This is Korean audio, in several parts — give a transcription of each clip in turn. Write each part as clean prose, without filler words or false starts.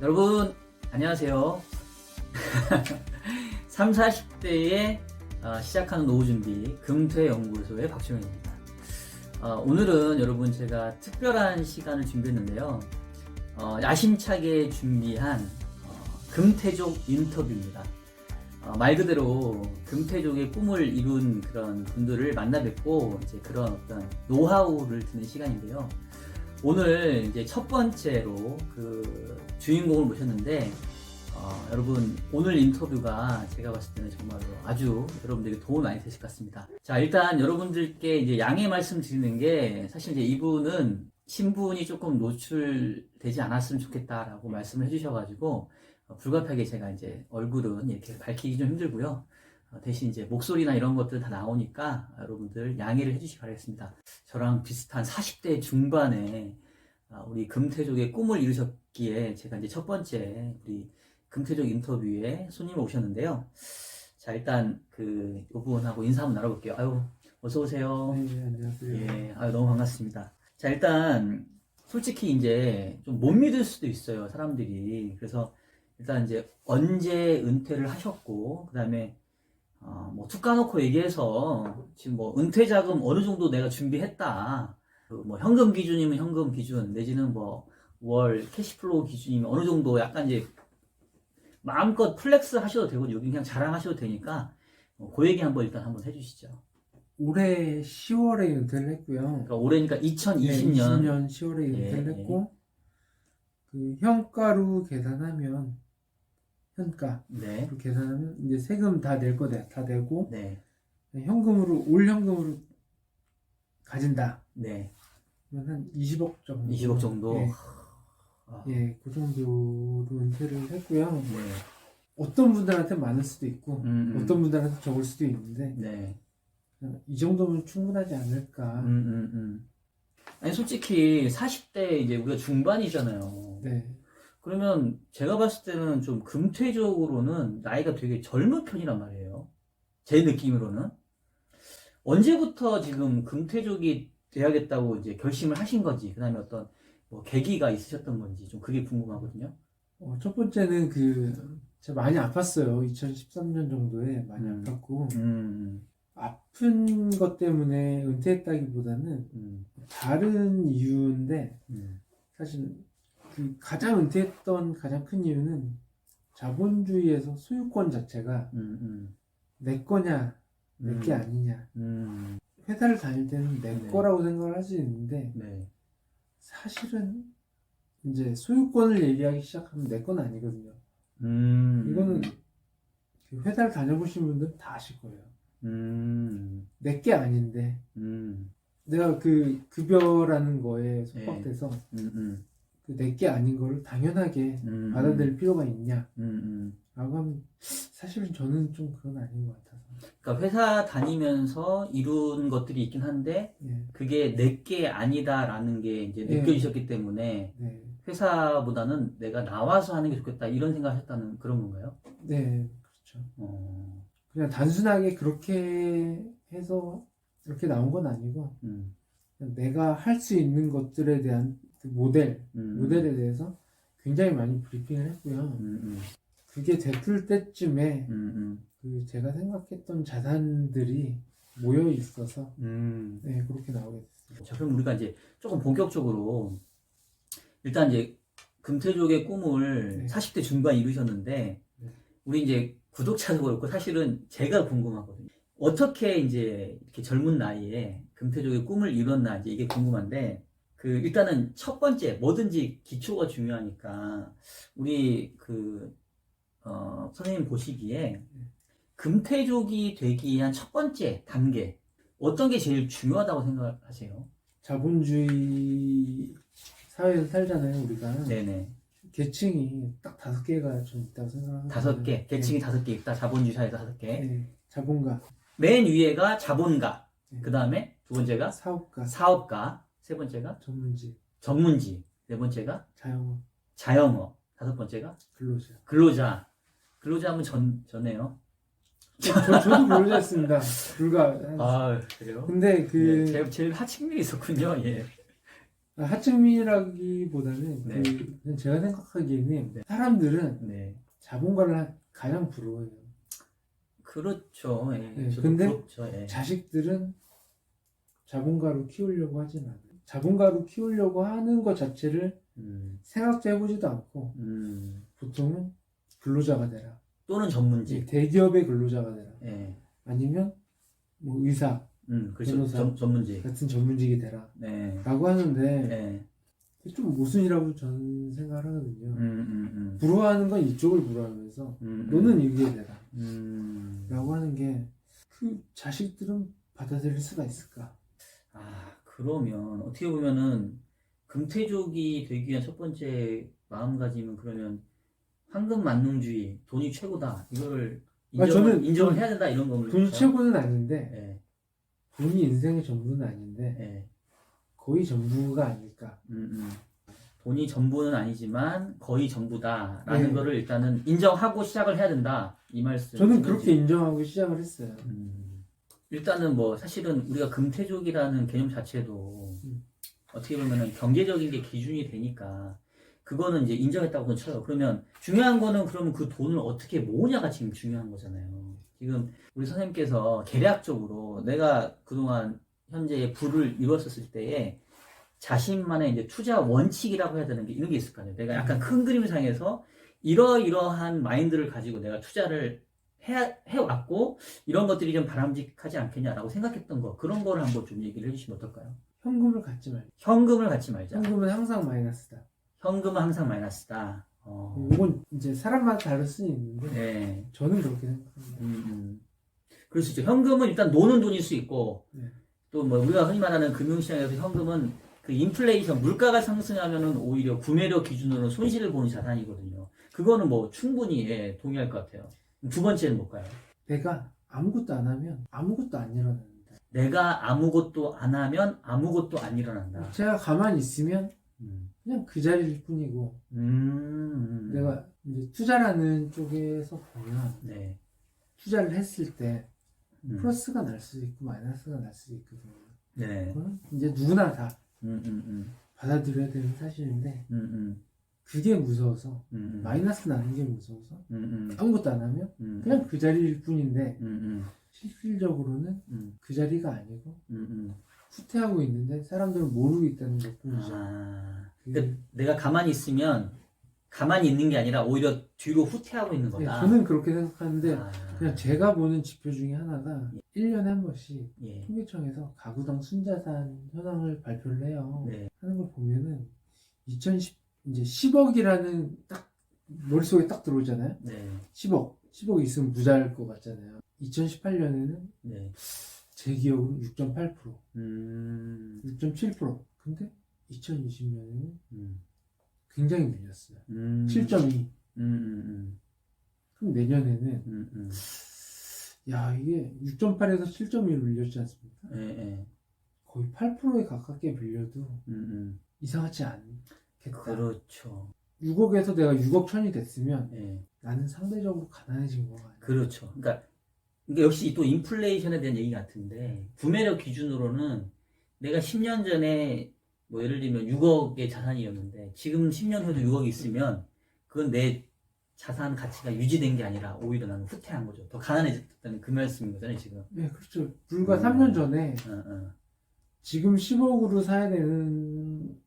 여러분 안녕하세요. 3, 40대에 시작하는 노후 준비 금퇴연구소의 박종현입니다. 오늘은 여러분 제가 특별한 시간을 준비했는데요. 야심차게 준비한 금태족 인터뷰입니다. 말 그대로 금태족의 꿈을 이룬 그런 분들을 만나 뵙고 이제 그런 어떤 노하우를 듣는 시간인데요. 오늘 이제 첫 번째로 그 주인공을 모셨는데, 여러분 오늘 인터뷰가 제가 봤을 때는 정말로 아주 여러분들에게 도움이 많이 되실 것 같습니다. 자, 일단 여러분들께 이제 양해 말씀드리는 게, 사실 이제 이분은 신분이 조금 노출되지 않았으면 좋겠다라고 말씀을 해주셔가지고 불가피하게 제가 이제 얼굴은 이렇게 밝히기 좀 힘들고요. 대신 이제 목소리나 이런 것들 다 나오니까 여러분들 양해를 해주시기 바라겠습니다. 저랑 비슷한 40대 중반에 우리 금태족의 꿈을 이루셨기에 제가 이제 첫 번째 우리 금태족 인터뷰에 손님이 오셨는데요. 자, 일단 그 요분하고 인사 한번 나눠볼게요. 아유, 어서 오세요. 네, 안녕하세요. 예, 아유, 너무 반갑습니다. 자, 일단 솔직히 이제 좀 못 믿을 수도 있어요, 사람들이. 그래서 일단 이제 언제 은퇴를 하셨고, 그 다음에 뭐 툭 까놓고 얘기해서 지금 뭐 은퇴 자금 어느 정도 내가 준비했다. 뭐 현금 기준이면 현금 기준, 내지는 뭐 월 캐시플로우 기준이면 어느 정도 약간 이제 마음껏 플렉스 하셔도 되고 여기 그냥 자랑하셔도 되니까 그 얘기 일단 한번 해주시죠. 올해 10월에 은퇴를 했고요. 그러니까 올해니까 2020년. 네, 20년 10월에 은퇴를 예, 했고, 그 현가로 계산하면, 현가로 네, 계산하면 이제 세금 다 낼 거 다 내고, 네, 현금으로, 올 현금으로 가진다. 네. 그러면 한 20억 정도. 20억 정도. 예, 아, 예, 그 정도로 은퇴를 했고요. 네, 어떤 분들한테 많을 수도 있고, 음. 어떤 분들한테 적을 수도 있는데, 네. 이 정도면 충분하지 않을까. 아니 솔직히 40대 이제 우리가 중반이잖아요. 네. 그러면 제가 봤을 때는 좀 금태적으로는 나이가 되게 젊은 편이란 말이에요. 제 느낌으로는. 언제부터 지금 금태족이 돼야겠다고 이제 결심을 하신 건지, 그 다음에 어떤 뭐 계기가 있으셨던 건지 좀 그게 궁금하거든요. 첫 번째는 제가 많이 아팠어요. 2013년 정도에 많이 아팠고, 아픈 것 때문에 은퇴했다기보다는 다른 이유인데, 사실 가장 은퇴했던 가장 큰 이유는 자본주의에서 소유권 자체가 내 거냐, 내 게 아니냐. 회사를 다닐 때는 내 네. 거라고 생각을 할 수 있는데, 네. 사실은 이제 소유권을 얘기하기 시작하면 내 건 아니거든요. 이거는 회사를 다녀보신 분들은 다 아실 거예요. 내 게 아닌데, 내가 그 급여라는 거에 속박돼서 내 게 아닌 걸 당연하게 받아들일 필요가 있냐 라고 하면 사실은 저는 좀 그건 아닌 것 같아서. 그러니까 회사 다니면서 이룬 것들이 있긴 한데, 예. 그게 내게 아니다라는 게 이제 예. 느껴지셨기 때문에 네. 회사보다는 내가 나와서 하는 게 좋겠다 이런 생각을 하셨다는 그런 건가요? 네, 그렇죠. 그냥 단순하게 그렇게 해서 이렇게 나온 건 아니고, 내가 할 수 있는 것들에 대한 그 모델에 대해서 굉장히 많이 브리핑을 했고요. 그게 됐을 때쯤에 그 제가 생각했던 자산들이 모여 있어서 네, 그렇게 나오게 됐어요. 자, 그럼 우리가 이제 조금 본격적으로 일단 이제 금태족의 꿈을 네. 40대 중반 이루셨는데, 네. 우리 이제 구독자도 그렇고 사실은 제가 궁금하거든요. 어떻게 이제 이렇게 젊은 나이에 금태족의 꿈을 이뤘나 이제 이게 궁금한데, 일단은 첫 번째 뭐든지 기초가 중요하니까 우리 선생님 보시기에 금태족이 되기 위한 첫 번째 단계 어떤 게 제일 중요하다고 생각하세요? 자본주의 사회에서 살잖아요, 우리가. 네네. 계층이 딱 5개가 좀 있다고 생각합니다. 5개, 계층이 5개 있다. 자본주의 사회에서 5개. 네, 자본가. 맨 위에가 자본가. 네. 그 다음에 두 번째가 사업가. 사업가. 세 번째가 전문직. 전문직. 네 번째가 자영업. 자영업. 다섯 번째가 근로자. 근로자. 근로자면 전에요. 저도 근로자였습니다. 불과. 아, 그래요? 근데 네, 제일 하층면에 있었군요. 예. 하층민이라기보다는 네. 그냥 제가 생각하기에는 네. 사람들은 네. 자본가를 가장 부러워해요. 그렇죠. 예. 네, 저도 근데 부럽죠. 예. 자식들은 자본가로 키우려고 하진 않아요. 자본가로 키우려고 하는 것 자체를 생각도 해보지도 않고 보통은 근로자가 되라. 또는 전문직. 대기업의 근로자가 되라. 예. 아니면 뭐 의사, 그렇죠. 변호사 전문직. 같은 전문직이 되라. 네. 라고 하는데 네. 그게 좀 모순이라고 저는 생각을 하거든요. 음. 부러워하는 건 이쪽을 부러워하면서 너는 이게 되라. 라고 하는 게 그 자식들은 받아들일 수가 있을까? 아, 그러면 어떻게 보면은 금태족이 되기 위한 첫 번째 마음가짐은 그러면 황금 만능주의, 돈이 최고다. 이거를 저는 인정을 해야 된다 이런 겁니까? 돈이 최고는 아닌데 네. 돈이 인생의 전부는 아닌데 네. 거의 전부가 아닐까. 돈이 전부는 아니지만 거의 전부다라는 네. 거를 일단은 인정하고 시작을 해야 된다. 이 말씀. 저는 그렇게 인정하고 시작을 했어요. 일단은 뭐 사실은 우리가 금태족이라는 개념 자체도 어떻게 보면은 경제적인 게 기준이 되니까 그거는 이제 인정했다고 쳐요. 그러면 중요한 거는 그러면 그 돈을 어떻게 모으냐가 지금 중요한 거잖아요. 지금 우리 선생님께서 계략적으로 내가 그동안 현재 부를 이뤘었을 때에 자신만의 이제 투자 원칙이라고 해야 되는 게 이런 게 있을 거 아니에요. 내가 약간 큰 그림상에서 이러이러한 마인드를 가지고 내가 투자를 해왔고 이런 것들이 좀 바람직하지 않겠냐라고 생각했던 거 그런 거를 한번 좀 얘기를 해주시면 어떨까요? 현금을 갖지 말자. 현금을 갖지 말자. 현금은 항상 마이너스다. 현금은 항상 마이너스다. 이건 이제 사람마다 다를 수는 있는데 네. 저는 그렇게 생각합니다. 그럴 수 있죠. 현금은 일단 노는 돈일 수 있고 네. 또 뭐 우리가 흔히 말하는 금융시장에서 현금은 그 인플레이션 물가가 상승하면은 오히려 구매력 기준으로 손실을 보는 자산이거든요. 그거는 뭐 충분히 동의할 것 같아요. 두 번째는 뭘까요? 내가 아무것도 안 하면 아무것도 안 일어난다. 내가 아무것도 안 하면 아무것도 안 일어난다. 제가 가만히 있으면 그냥 그 자리일 뿐이고 내가 이제 투자라는 쪽에서 보면 네. 투자를 했을 때 플러스가 날 수도 있고 마이너스가 날 수도 있거든요. 네. 그건 이제 누구나 다 받아들여야 되는 사실인데 그게 무서워서 마이너스 나는 게 무서워서 아무것도 안 하면 그냥 그 자리일 뿐인데 실질적으로는 그 자리가 아니고 후퇴하고 있는데 사람들은 모르고 있다는 것뿐이죠. 그러니까 내가 가만히 있으면 가만히 있는 게 아니라 오히려 뒤로 후퇴하고 있는 네, 거다. 저는 그렇게 생각하는데 그냥 제가 보는 지표 중에 하나가 1년에 한 번씩 통계청에서 가구당 순자산 현황을 발표를 해요. 네. 하는 걸 보면은 2010 이제 10억이라는 딱 머릿속에 딱 들어오잖아요. 네. 10억 있으면 부자일 것 같잖아요. 2018년에는 네. 제 기억으로 6.8%, 6.7%. 근데 2020년에는 굉장히 밀렸어요. 7.2. 그럼 내년에는 야 이게 6.8에서 7.2로 밀렸지 않습니까? 네. 거의 8%에 가깝게 밀려도 이상하지 않겠다. 그렇죠. 6억에서 내가 6억 천이 됐으면 네. 나는 상대적으로 가난해진 거가 아니야. 그렇죠. 그러니까 역시 또 인플레이션에 대한 얘기 같은데 구매력 기준으로는 내가 10년 전에 뭐 예를 들면 6억의 자산이었는데 지금 10년 후에도 6억이 있으면 그건 내 자산 가치가 유지된 게 아니라 오히려 나는 후퇴한 거죠. 더 가난해졌다는 그 말씀인 거잖아요, 지금. 네, 그렇죠. 불과 3년 전에 어. 지금 10억으로 사야 되는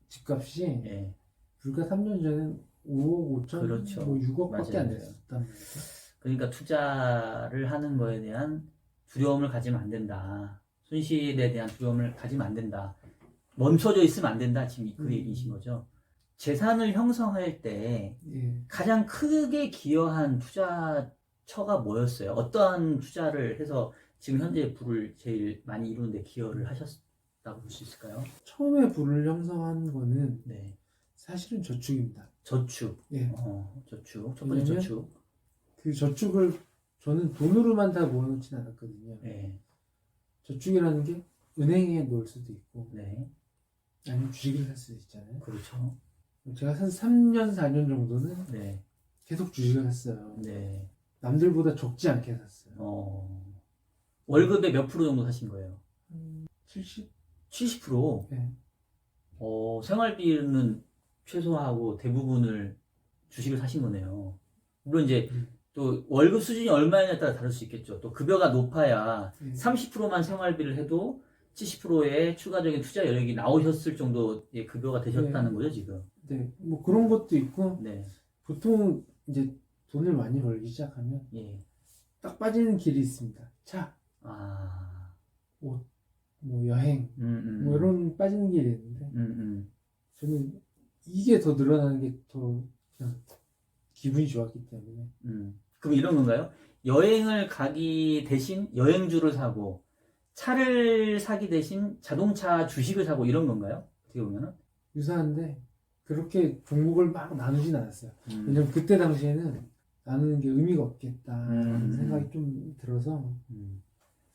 집값이 예. 불과 3년 전엔 5억 5천, 그렇죠. 뭐 6억밖에 맞아요. 안 됐었단 말이죠. 그러니까 투자를 하는 거에 대한 두려움을 가지면 안 된다. 손실에 대한 두려움을 가지면 안 된다. 멈춰져 있으면 안 된다. 지금 그 얘기이신 거죠. 재산을 형성할 때 가장 크게 기여한 투자처가 뭐였어요? 어떠한 투자를 해서 지금 현재 부를 제일 많이 이루는데 기여를 하셨다고 볼 수 있을까요? 처음에 부를 형성한 거는 네. 사실은 저축입니다. 저축. 예. 저축. 첫 번째 저축. 그 저축을 저는 돈으로만 다 모아놓진 않았거든요. 네. 저축이라는 게 은행에 넣을 수도 있고, 네. 아니면 주식을 살 수도 있잖아요. 그렇죠. 제가 한 3년, 4년 정도는 네. 계속 주식을 샀어요. 네. 남들보다 적지 않게 샀어요. 월급의 몇 프로 정도 사신 거예요? 70? 70%? 네. 생활비는 최소화하고 대부분을 주식을 사신 거네요. 물론 이제 또 월급 수준이 얼마냐에 따라 다를 수 있겠죠. 또 급여가 높아야 30%만 생활비를 해도 70%의 추가적인 투자 여력이 나오셨을 정도의 급여가 되셨다는 거죠, 지금. 네, 뭐 그런 것도 있고, 네. 보통 이제 돈을 많이 벌기 시작하면 예. 딱 빠지는 길이 있습니다. 차, 아. 옷, 뭐 여행, 뭐 이런 빠지는 길이 있는데, 저는 이게 더 늘어나는 게 더 그냥 기분이 좋았기 때문에. 그럼 이런 건가요? 여행을 가기 대신 여행주를 사고, 차를 사기 대신 자동차 주식을 사고 이런 건가요? 어떻게 보면은? 유사한데, 그렇게 종목을 막 나누진 않았어요. 왜냐면 그때 당시에는 나누는 게 의미가 없겠다라는 생각이 좀 들어서,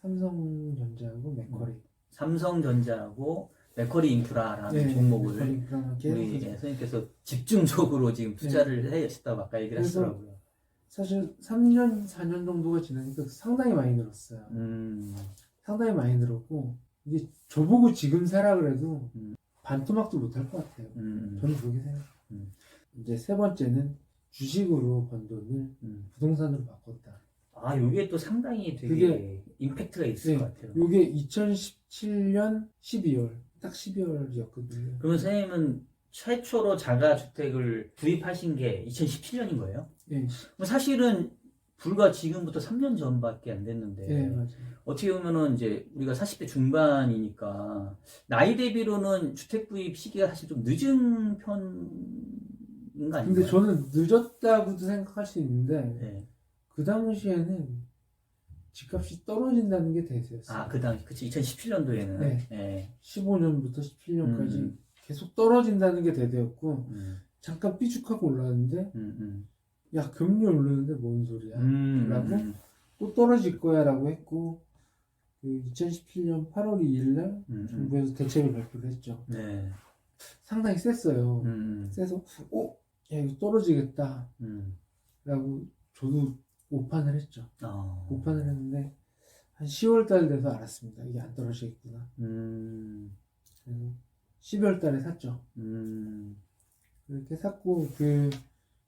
삼성전자하고 맥쿼리. 삼성전자하고 맥쿼리 인프라라는 종목을 우리 선생님께서 집중적으로 지금 투자를 하셨다고 아까 얘기를 하시더라고요. 사실 3년, 4년 정도가 지나니까 상당히 많이 늘었어요. 상당히 많이 늘었고, 이게 저보고 지금 사라 그래도 반토막도 못할 것 같아요. 저는 그렇게 생각해요. 이제 세 번째는 주식으로 번 돈을 부동산으로 바꿨다. 아, 요게 또 상당히 되게 그게, 임팩트가 있을 것 같아요. 요게 2017년 12월, 딱 12월이었거든요. 그러면 선생님은 최초로 자가주택을 구입하신 게 2017년인 거예요? 네. 사실은 불과 지금부터 3년 전밖에 안 됐는데, 네, 맞아요. 어떻게 보면은 이제 우리가 40대 중반이니까 나이 대비로는 주택 구입 시기가 사실 좀 늦은 편인 거 아닌가요? 근데 저는 늦었다고도 생각할 수 있는데, 네. 그 당시에는 집값이 떨어진다는 게 대세였어요. 아, 그 당시, 그치, 2017년도에는. 네. 네. 15년부터 17년까지 계속 떨어진다는 게 대세였고, 잠깐 삐죽하고 올랐는데, 야, 금리 오르는데 뭔 소리야? 라고, 또 떨어질 거야 라고 했고, 그 2017년 8월 2일 날 정부에서 대책을 발표를 했죠. 네. 상당히 셌어요. 세서, 야, 이거 떨어지겠다. 라고 저도 오판을 했죠. 오판을 했는데, 한 10월 달 돼서 알았습니다. 이게 안 떨어지겠구나. 그래서 12월 달에 샀죠. 그렇게 샀고, 그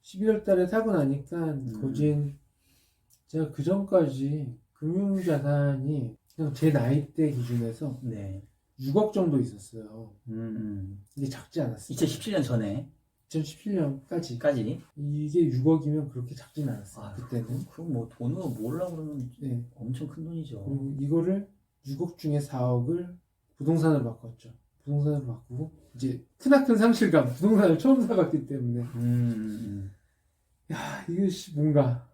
12월 달에 사고 나니까, 거진, 제가 그 전까지 금융자산이 그냥 제 나이대 기준에서 네. 6억 정도 있었어요. 이게 작지 않았어요. 2017년 전에. 2017년까지. 이게 6억이면 그렇게 작진 않았어요. 그때는. 그럼 뭐 돈으로 모으려고 그러면 네. 엄청 큰 돈이죠. 그리고 이거를 6억 중에 4억을 부동산으로 바꿨죠. 부동산으로 바꾸고 이제 크나큰 상실감, 부동산을 처음 사봤기 때문에 야, 이게 뭔가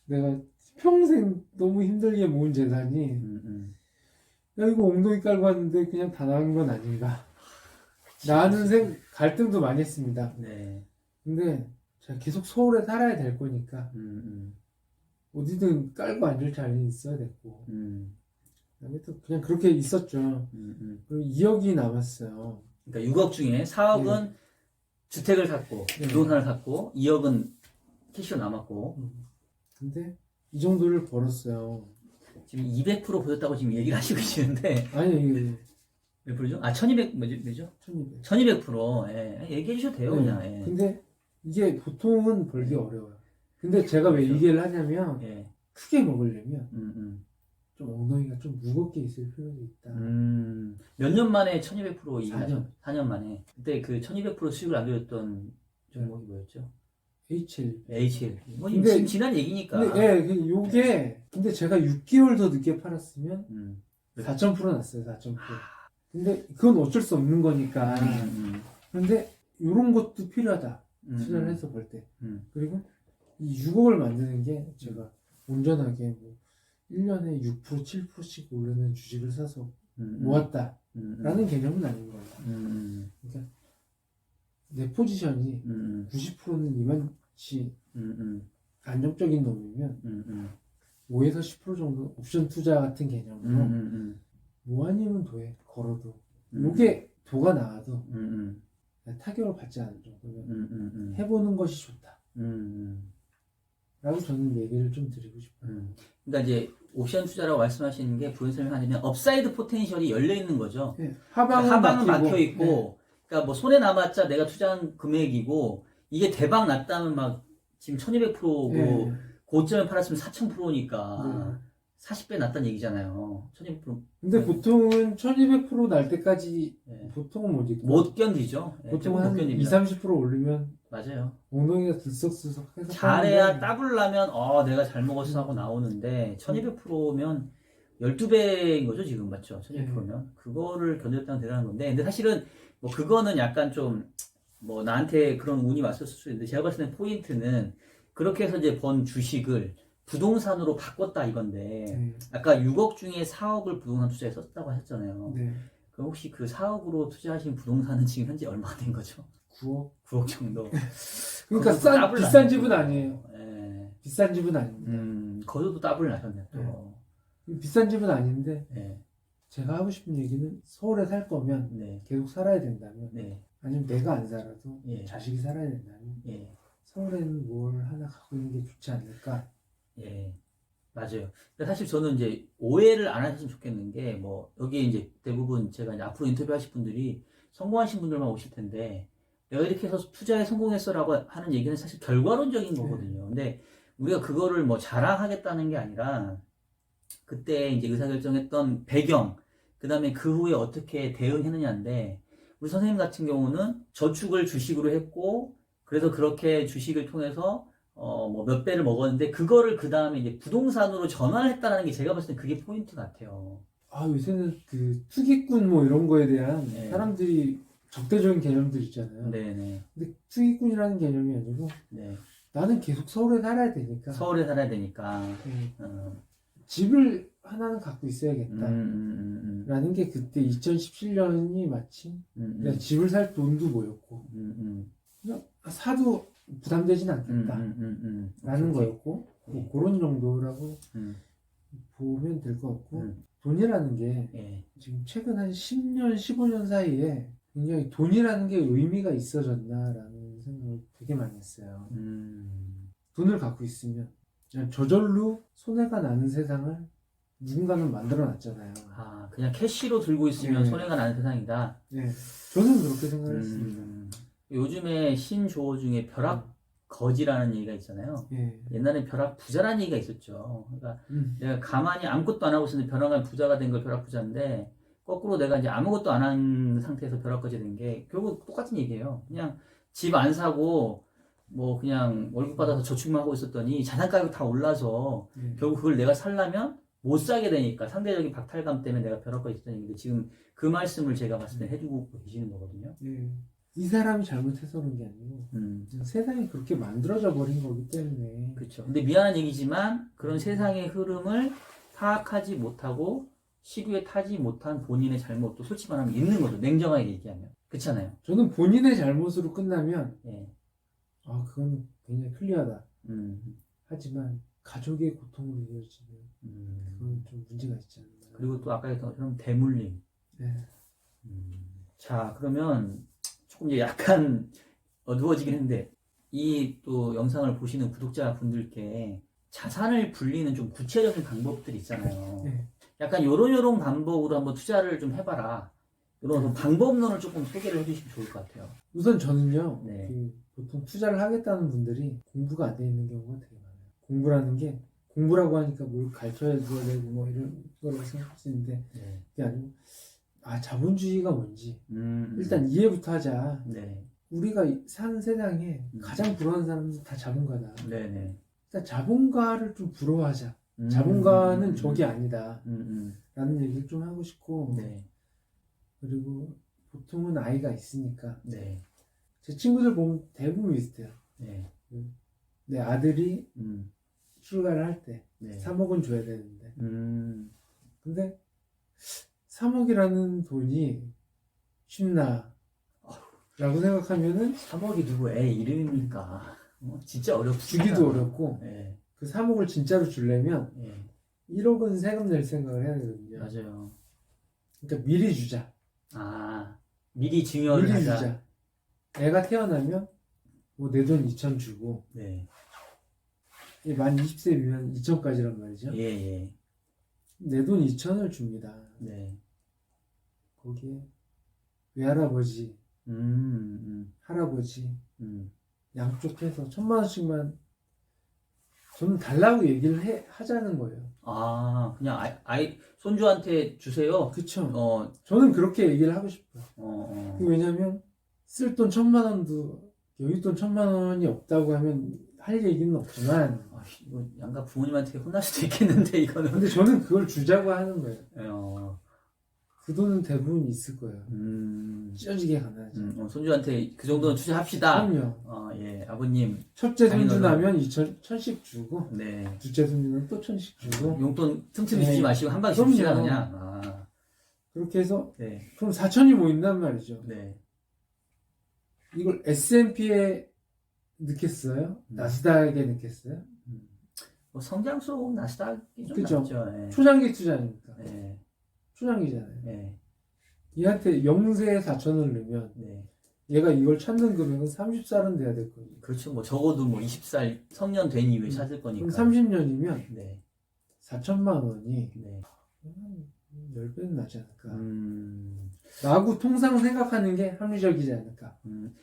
내가 평생 너무 힘들게 모은 재산이 야, 이거 엉덩이 깔고 왔는데 그냥 다 나간 건 아닌가 라는 갈등도 많이 했습니다. 네. 근데 제가 계속 서울에 살아야 될 거니까 어디든 깔고 앉을 자리는 있어야 됐고 그냥 그렇게 있었죠. 그리고 2억이 남았어요. 그러니까 6억 중에 4억은 주택을 샀고 부동산을 샀고 2억은 캐시로 남았고. 근데 이 정도를 벌었어요. 지금 200% 보셨다고 지금 얘기를 하시고 계시는데. 아니 이게 몇 프로죠? 아, 1200 뭐죠? 1200. 1200%. 예. 얘기해 주셔도 돼요, 그냥. 예. 근데 이게 보통은 벌기 어려워요. 근데 제가 왜 얘기를 하냐면 크게 먹으려면 좀 엉덩이가 좀 무겁게 있을 필요가 있다. 몇 년 만에 1200% 이익 4년 만에. 그때 그 1200% 수익을 안겨줬던 종목이 뭐였죠? HLB. 뭐 근데, 지난 얘기니까. 근데 요게 근데 제가 6개월 더 늦게 팔았으면 4.0% 났어요. 4.0%. 근데 그건 어쩔 수 없는 거니까. 근데 요런 것도 필요하다. 투자를 해서 벌 때. 그리고 이 6억을 만드는 게 제가 온전하게 뭐 1년에 6%, 7%씩 오르는 주식을 사서 모았다. 라는 개념은 아닌 거예요. 그러니까 내 포지션이 90%는 이만치 안정적인 놈이면 5에서 10% 정도 옵션 투자 같은 개념으로 뭐 아니면 도에 걸어도 요게 도가 나와도 타격을 받지 않을 정도면 해보는 것이 좋다. 라고 저는 얘기를 좀 드리고 싶어요. 그러니까 이제 옵션 투자라고 말씀하시는 게 부연 설명하자면 업사이드 포텐셜이 열려 있는 거죠. 네, 그러니까 하방은 막혀 있고, 네. 그러니까 뭐 손에 남았자 내가 투자한 금액이고, 이게 대박 났다면 막 지금 1200%고 네. 고점에 팔았으면 4000%니까 네. 40배 났다는 얘기잖아요. 1200%. 근데 보통은 1200% 날 때까지 네. 보통은 못 견디죠. 보통 한 못 2, 견딥니다. 30% 올리면 맞아요. 엉덩이가 들썩들썩해서 잘해야 따블라면 내가 잘 먹었어 하고 나오는데 1200%면 12배인 거죠 지금 맞죠? 1200%면 그거를 견뎠다는 대단한 건데 근데 사실은 뭐 그거는 약간 좀 뭐 나한테 그런 운이 왔었을 수도 있는데 제가 봤을 때 포인트는 그렇게 해서 이제 번 주식을 부동산으로 바꿨다 이건데 네. 아까 6억 중에 4억을 부동산 투자에 썼다고 하셨잖아요. 네. 그럼 혹시 그 4억으로 투자하신 부동산은 지금 현재 얼마가 된 거죠? 9억? 9억 정도. 그러니까 비싼 집은 아니에요. 예. 비싼 집은 아닙니다. 거기도 더블 나셨네 또. 비싼 집은 아닌데 네. 제가 하고 싶은 얘기는 서울에 살 거면 네. 계속 살아야 된다면 네. 아니면 내가 안 살아도 예. 자식이 살아야 된다면 예. 서울에는 뭘 하나 갖고 있는 게 좋지 않을까. 예. 맞아요. 근데 사실 저는 이제 오해를 안 하셨으면 좋겠는 게 뭐 여기 이제 대부분 제가 이제 앞으로 인터뷰하실 분들이 성공하신 분들만 오실 텐데 내가 이렇게 해서 투자에 성공했어라고 하는 얘기는 사실 결과론적인 거거든요. 근데 우리가 그거를 뭐 자랑하겠다는 게 아니라 그때 이제 의사결정했던 배경, 그 다음에 그 후에 어떻게 대응했느냐인데, 우리 선생님 같은 경우는 저축을 주식으로 했고, 그래서 그렇게 주식을 통해서, 뭐 몇 배를 먹었는데, 그거를 그 다음에 이제 부동산으로 전환했다는 게 제가 봤을 때 그게 포인트 같아요. 요새는 그 투기꾼 뭐 이런 거에 대한 네. 사람들이 적대적인 개념들 있잖아요. 네네. 근데 투기꾼이라는 개념이 아니고 네. 나는 계속 서울에 살아야 되니까 서울에 살아야 되니까. 집을 하나는 갖고 있어야겠다. 라는 게 그때 2017년이 마침 내가 집을 살 돈도 모였고 그냥 사도 부담되진 않겠다. 라는 거였고 뭐 그런 정도라고 보면 될 것 같고 돈이라는 게 지금 최근 한 10년, 15년 사이에 굉장히 돈이라는 게 의미가 있어졌나라는 생각을 되게 많이 했어요. 돈을 갖고 있으면 그냥 저절로 손해가 나는 세상을 누군가는 만들어 놨잖아요. 그냥 캐시로 들고 있으면 손해가 나는 세상이다. 네, 저는 그렇게 생각을 했습니다. 요즘에 신조어 중에 벼락거지라는 얘기가 있잖아요. 옛날에 벼락부자라는 얘기가 있었죠. 그러니까 내가 가만히 아무것도 안 하고 있었는데 벼락하면 부자가 된 걸 벼락부자인데 거꾸로 내가 이제 아무것도 안 한 상태에서 벼락거지 된 게 결국 똑같은 얘기예요. 그냥 집 안 사고 뭐 그냥 월급 받아서 저축만 하고 있었더니 자산 가격 다 올라서 결국 그걸 내가 살려면 못 사게 되니까 상대적인 박탈감 때문에 내가 벼락거지 있었던 얘기인데 지금 그 말씀을 제가 봤을 때 해주고 계시는 거거든요. 이 사람이 잘못해서 그런 게 아니고 세상이 그렇게 만들어져 버린 거기 때문에. 그렇죠. 근데 미안한 얘기지만 그런 세상의 흐름을 파악하지 못하고 시류에 타지 못한 본인의 잘못도 솔직히 말하면 있는 거죠. 냉정하게 얘기하면. 그렇잖아요. 저는 본인의 잘못으로 끝나면 그건 굉장히 클리어하다. 하지만 가족의 고통으로 이어지면 그건 좀 문제가 있지 않나. 그리고 또 아까 했던 것처럼 대물림. 자, 그러면 조금 이제 약간 어두워지긴 했는데 이 또 영상을 보시는 구독자분들께 자산을 불리는 좀 구체적인 방법들이 있잖아요. 약간 요런 방법으로 한번 투자를 좀 해봐라. 이런 방법론을 조금 소개를 해주시면 좋을 것 같아요. 우선 저는요, 보통 투자를 하겠다는 분들이 공부가 안 돼 있는 경우가 되게 많아요. 공부라는 게 공부라고 하니까 뭘 가르쳐야 되고 뭐 이런 거라고 생각할 수 있는데 그게 아니고 자본주의가 뭔지 일단 이해부터 하자. 우리가 사는 세상에 가장 부러워하는 사람들은 다 자본가다. 일단 자본가를 좀 부러워하자. 자본가는 적이 아니다. 라는 얘기를 좀 하고 싶고 그리고 보통은 아이가 있으니까 제 친구들 보면 대부분 비슷해요. 내 아들이 출가를 할 때 3억은 줘야 되는데 근데 3억이라는 돈이 쉽나 라고 생각하면은 3억이 누구 애 이름입니까? 진짜 어렵습니다. 주기도 어렵고 그 3억을 진짜로 주려면 1억은 세금 낼 생각을 해야 되거든요. 맞아요. 그러니까 미리 주자. 미리 증여를 하자. 주자. 애가 태어나면 뭐 내 돈 2천 주고 만 20세 미만 2천까지란 말이죠. 예, 예. 내 돈 2천을 줍니다. 네. 거기에 외할아버지, 할아버지 양쪽 해서 1,000만 원씩만 저는 달라고 얘기를 하자는 거예요. 아, 그냥 아이 손주한테 주세요. 그쵸. 저는 그렇게 얘기를 하고 싶어요. 왜냐면 쓸 돈 1,000만 원도 여윳돈 1,000만 원이 없다고 하면 할 얘기는 없지만 이거 양가 부모님한테 혼날 수도 있겠는데 이거는. 근데 저는 그걸 주자고 하는 거예요. 그 돈은 대부분 있을 거예요. 찢어지게 가난하지. 손주한테 그 정도는 투자합시다. 그럼요. 예, 아버님. 첫째 손주 나면 1,000씩 주고, 네. 둘째 손주는 또 1,000씩 주고. 용돈 틈틈이 네. 주지 마시고 한 방에 줍시다 그냥. 그렇게 해서 네. 그럼 4천이 모인단 말이죠. 네. 이걸 S&P에 넣겠어요? 나스닥에 넣겠어요? 뭐 성장수로 나스닥이 좀 그죠. 낫죠. 네. 초장기 투자니까. 네. 초장기잖아요. 네. 얘한테 영세에 4천을 넣으면 네. 얘가 이걸 찾는 금액은 30살은 돼야 될 거예요. 그렇죠. 뭐 적어도 뭐 20살 성년 된 이후에 찾을 거니까. 그럼 30년이면 네. 4천만 원이 네. 10배는 나지 않을까. 라고 통상 생각하는 게 합리적이지 않을까.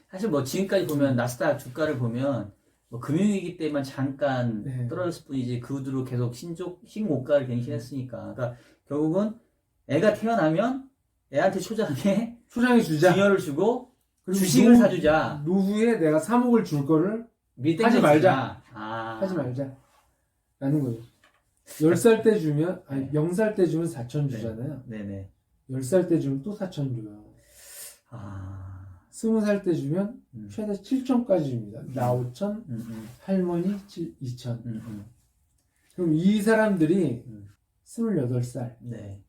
사실 뭐 지금까지 보면 나스닥 주가를 보면 뭐 금융위기 때만 잠깐 네. 떨어졌을 뿐이지 그 후로 계속 신고가를 갱신했으니까. 그러니까 결국은 애가 태어나면 애한테 초장에 주자. 증여를 주고 그리고 주식을 사주자. 노후에 내가 3억을 줄 거를 미리 하지 땡겨주자. 하지 말자. 라는 거예요. 10살 때 주면, 아니, 0살 때 주면 4천 주잖아요. 네네. 10살 때 주면 또 4천 줘요. 20살 때 주면 최대 7천까지 줍니다. 나 5천, 할머니 2천. 그럼 이 사람들이 28살. 네.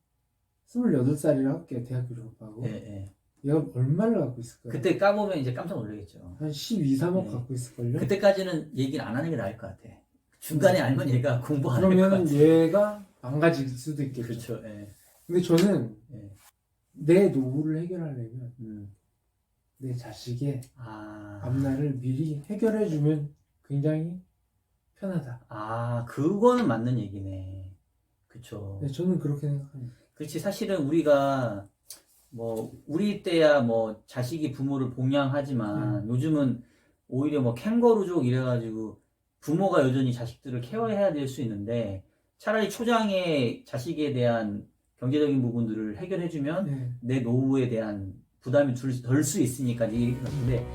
28살이라 할게요. 대학교 졸업하고. 네. 얘가 얼마를 갖고 있을까요? 그때 까보면 이제 깜짝 놀라겠죠. 한 12, 3억 네. 갖고 있을걸요? 그때까지는 얘기를 안 하는 게 나을 것 같아. 중간에 알면 얘가 공부 안 할 것 같아. 그러면 얘가 망가질 수도 있겠죠. 그렇죠. 예. 근데 저는 예. 내 노후를 해결하려면 내 자식의 아. 앞날을 미리 해결해주면 굉장히 편하다. 그거는 맞는 얘기네. 그쵸. 네, 저는 그렇게 생각합니다. 그렇지. 사실은 우리가 뭐 우리 때야 뭐 자식이 부모를 봉양하지만 요즘은 오히려 뭐 캥거루족 이래가지고 부모가 여전히 자식들을 케어해야 될 수 있는데 차라리 초장에 자식에 대한 경제적인 부분들을 해결해주면 내 노후에 대한 부담이 덜 수 있으니까 이게 그런데